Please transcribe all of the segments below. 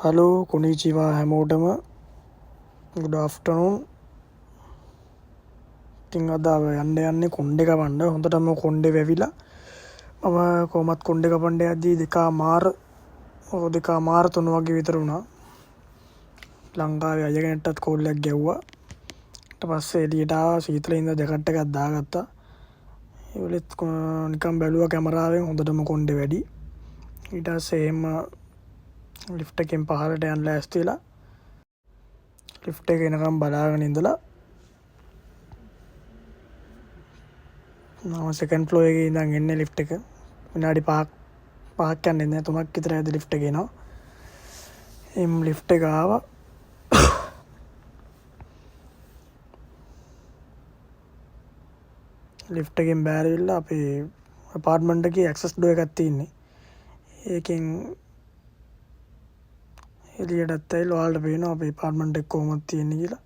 Hello කොනිචිවා හැමෝටම ගුඩ ආෆ්ටර්නූන්. ඉතින් අද යන්න යන්නේ කොණ්ඩේ කපන්න. හොඳටම කොණ්ඩේ වැවිලා මම කොහොමත් කොණ්ඩේ කපන්න යද්දී දෙකමාර 3 වගේ විතර වුණා. ලංකාවේ අය කෙනෙක්ටත් කෝල්ලක් ගැව්වා. ඊට පස්සේ එළියට ආවා, සීතල ඉඳ ජැකට් එකක් දාගත්තා. ඒ වෙලෙත් නිකන් බැලුවා කැමරාවෙන් හොඳටම කොණ්ඩේ වැඩි. ඊට පස්සේ එහෙම ලිෆ්ට් එකෙන් පහළට යන්න ලෑස්ති වෙලා ලිෆ්ට් එක එනකම් බලාගෙන ඉඳලා මම සෙකන්ඩ් ෆ්ලෝර් එකේ ඉඳන් එන්නේ ලිෆ්ට් එක. විනාඩි 5ක් යන්නේ නැහැ, 3ක් විතර ඇද ලිෆ්ට් එක එනවා. ලිෆ්ට් එක ආවා. ලිෆ්ට් එකෙන් බෑරවිල්ලා අපේ අපාර්ට්මන්ට් එකේ ඇක්සස් ඩෝ එකක් තියෙන්නේ. ඒකෙන් එළියටත් ඇවිල්ලා ඔයාලට පේනවා අපේ අපාර්ට්මන්ට් එක කොහොමද තියෙන්නේ කියලා.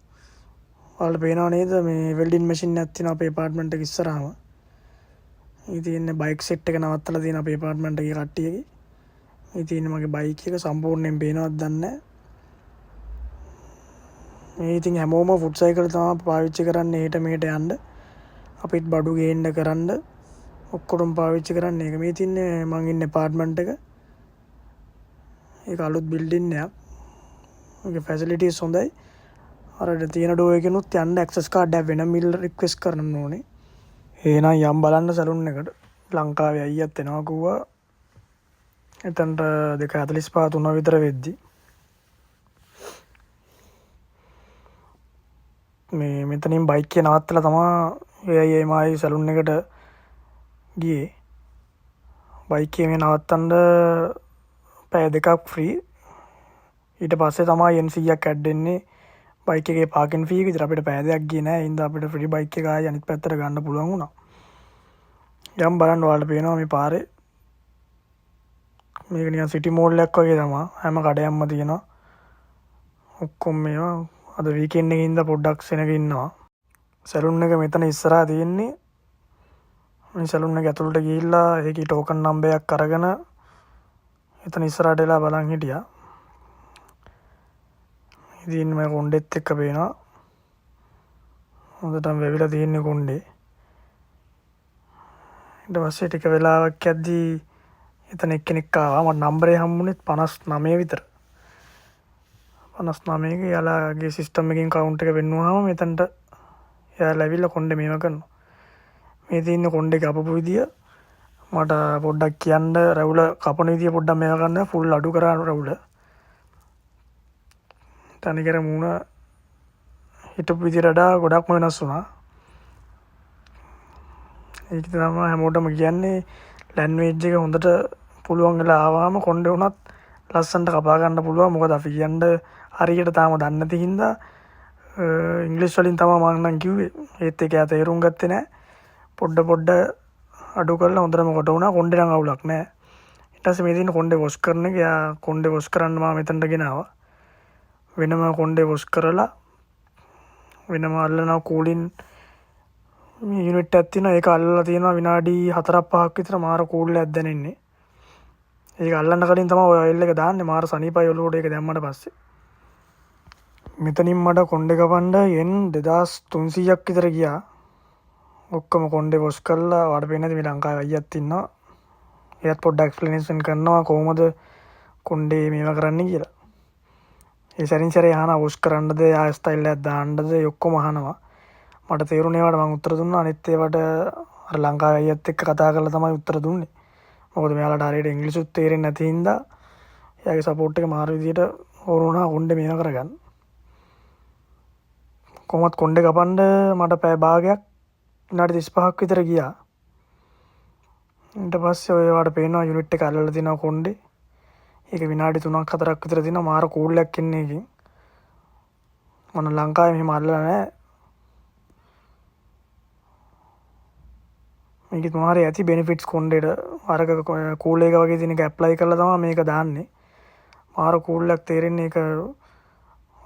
ඔයාලට පේනව නේද මේ වෙල්ඩින් මැෂින් එකක් තියෙනවා අපේ අපාර්ට්මන්ට් එක ඉස්සරහම. මේ තියෙන්නේ බයික් සෙට් එක නවත්තලා තියෙන අපේ අපාර්ට්මන්ට් එකේ කට්ටියගේ. මේ තියෙන්නේ මගේ බයික් එක සම්පූර්ණයෙන් පේනවද දන්නේ නැහැ. මේ ඉතින් හැමෝම ෆුට් සයිකල් තමයි පාවිච්චි කරන්නේ හෙට මෙහෙට යන්න. අපිත් බඩු ගේන්න කරන්න ඔක්කොටම පාවිච්චි කරන්නේ ඒක. මේ තින්නේ මං ඉන්නේ අපාර්ට්මන්ට් එක. ඒක අලුත් බිල්ඩින් එකක්. ඒකේ ෆැසිලිටිස් හොඳයි. අර තියෙන ඩෝ එකෙනුත් යන්න ඇක්සස් කාඩ් එක වෙන මිල් රික්වෙස්ට් කරන්න ඕනේ. එහෙනම් යම් බලන්න සලුන් එකට. ලංකාවේ අයියත් එනවා කිව්වා. එතනට 2:45 3 විතර වෙද්දි මෙතනින් බයික් එක නවත්තලා තමයි එමයි සලුන් එකට ගියේ. බයික් එක මේ නවත්තන්න පැය 2ක් ෆ්‍රී. ඊට පස්සේ තමයි N100ක් ඇඩ් වෙන්නේ බයික් එකේ පාකින් ෆී එක. විතර අපිට පැය 2ක් ගියේ නෑ. හින්දා අපිට ෆ්‍රී බයික් එක ආයෙ අනිත් පැත්තට ගන්න පුළුවන් වුණා. යම් බලන්න ඔයාලට පේනවා මේ පාරේ. මේක නිකන් සිටි මෝල් එකක් වගේ තමයි. හැම කඩයක්ම තියෙනවා. ඔක්කොම මේවා අද වීකෙන්ඩ් එකේ ඉඳලා පොඩ්ඩක් සෙනග ඉන්නවා. සැලුන් එක මෙතන ඉස්සරහා තියෙන්නේ. මේ සැලුන් එක ඇතුළට ගිහිල්ලා ඒකේ ටෝකන් නම්බර් එකක් අරගෙන එතන ඉස්සරහට එලා බලන් හිටියා. ඉතින් මම කොණ්ඩෙත් එක්ක පේනවා. හොඳටම වැවිලා තියෙන්නේ කොණ්ඩේ. ඊට පස්සේ ටික වෙලාවක් යද්දී එතන එක්කෙනෙක් ආවා. මට නම්බරේ හම්බුනේ 59 විතර. 59 ගේ යාළුවාගේ සිස්ටම් එකකින් කවුන්ට් එක වෙන්නුවාම මෙතනට යාළුවා ඇවිල්ලා කොණ්ඩේ මේව කරනවා. මේ තියෙන කොණ්ඩේ කපපු විදිය මට පොඩ්ඩක් කියන්න. රැවුල කපන විදිය පොඩ්ඩක් මේව ගන්න. ෆුල් අඩු කරා රැවුල. තනිකර මූණ හිටපු විදියට වඩා ගොඩක්ම වෙනස් වුණා. ඒක තමයි හැමෝටම කියන්නේ ලැන්ග්වේජ් එක හොඳට පුළුවන් වෙලා ආවම කොණ්ඩේ වුණත් ලස්සනට කපා ගන්න පුළුවන්. මොකද අපි කියන්න හරියට තාම දන්නේ නැති හින්දා ඉංග්‍රීසි වලින් තමයි මම නම් කිව්වේ. ඒත් ඒක යා තේරුම් ගත්තේ නැහැ. පොඩ අඩු කරලා හොඳටම කොට වුණා. කොණ්ඩේ නම් අවුලක් නැහැ. ඊට පස්සේ මේ තියෙන කොණ්ඩේ වොෂ් කරන එක. යා කොණ්ඩේ වොෂ් කරන්න මම මෙතනට ගෙනාවා. වෙනම කොණ්ඩේ වොෂ් කරලා වෙනම අල්ලනවා කූලින් යුනිට් එකක් තියෙනවා. ඒක අල්ලලා තියෙනවා විනාඩි 4-5ක් විතර මාර කූල් එකක් දැනෙන්නේ. ඒක අල්ලන්න කලින් තමයි ඔය ඔයිල් එක දාන්නේ. මාර සනීපයි ඔලුවට ඒක දැම්මට පස්සේ. මෙතනින් මට කොණ්ඩේ කපන්න යෙන් 2300ක් විතර ගියා. ඔක්කොම කොණ්ඩේ වොෂ් කරලා වඩ පේන්නේ නැති මේ ලංකාවේ අයියත් ඉන්නවා. එයාත් පොඩ්ඩක් එක්ස්ප්ලනේෂන් කරනවා කොහොමද කොණ්ඩේ මේවා කරන්නේ කියලා. ඒ සැරින් සැරේ අහනවා වොෂ් කරන්නද, ආය ස්ටයිල් එකක් දාන්නද, ඔක්කොම අහනවා. මට තේරුණේ ඒවට මම උත්තර දුන්නා. අනිත් ඒවට අර ලංකාවේ අයියත් එක්ක කතා කරලා තමයි උත්තර දුන්නේ. මොකද මෙයාලට හරියට ඉංග්‍රීසිුත් තේරෙන්නේ නැති හින්දා එයාගේ සපෝට් එක මාරු විදියට ඕන වුණා කොණ්ඩේ මේව කරගන්න. කොහොමත් කොණ්ඩේ කපන්න මට පැය භාගයක් විනාඩි 35ක් විතර ගියා. ඊට පස්සේ ඔය වාට පේනවා යුනිට් එක අල්ලලා තිනවා කොණ්ඩේ. ඒක විනාඩි 3ක් 4ක් විතර දිනවා. මාර කූල් එකක් එන්නේ එකකින්. මම ලංකාවේ මෙහෙම අල්ලලා නැහැ. මේකේ මොනවාරි ඇති බෙනිෆිට්ස් කොණ්ඩේට. අරක කූල් එක වගේ තියෙන එක ඇප්ලයි කරලා තමයි මේක දාන්නේ. මාර කූල් එකක් තේරෙන්නේ. ඒක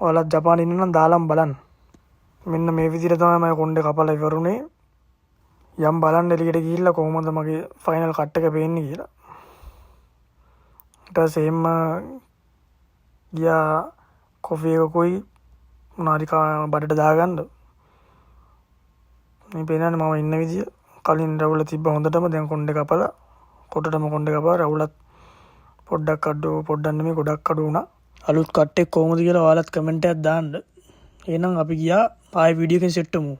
ඔයාලත් ජපානයේ ඉන්න නම් දාලම් බලන්න. මෙන්න මේ විදිහට තමයි මම කොණ්ඩේ කපලා ඉවරුනේ. යම් බලන්න එළියට ගිහිල්ලා කොහොමද මගේ ෆයිනල් කට් එක පේන්නේ කියලා. ඊට පස්සේ එම්ම ගියා කොෆි එකකුයි මොනාරි බඩට දාගන්න. මේ පේනවනේ මම ඉන්න විදිය. කලින් රවුල තිබ්බ හොඳටම දැන් කොණ්ඩේ කපලා කොටටම කොණ්ඩේ කපලා රවුලත් පොඩ්ඩක් නෙමෙයි ගොඩක් අඩු වුණා. අලුත් කට්ටෙක් කොහොමද කියලා ඔයාලත් කමෙන්ට් එකක් දාන්න. එහෙනම් අපි ගියා ආයෙ වීඩියෝ එකකින් සෙට් වෙමු.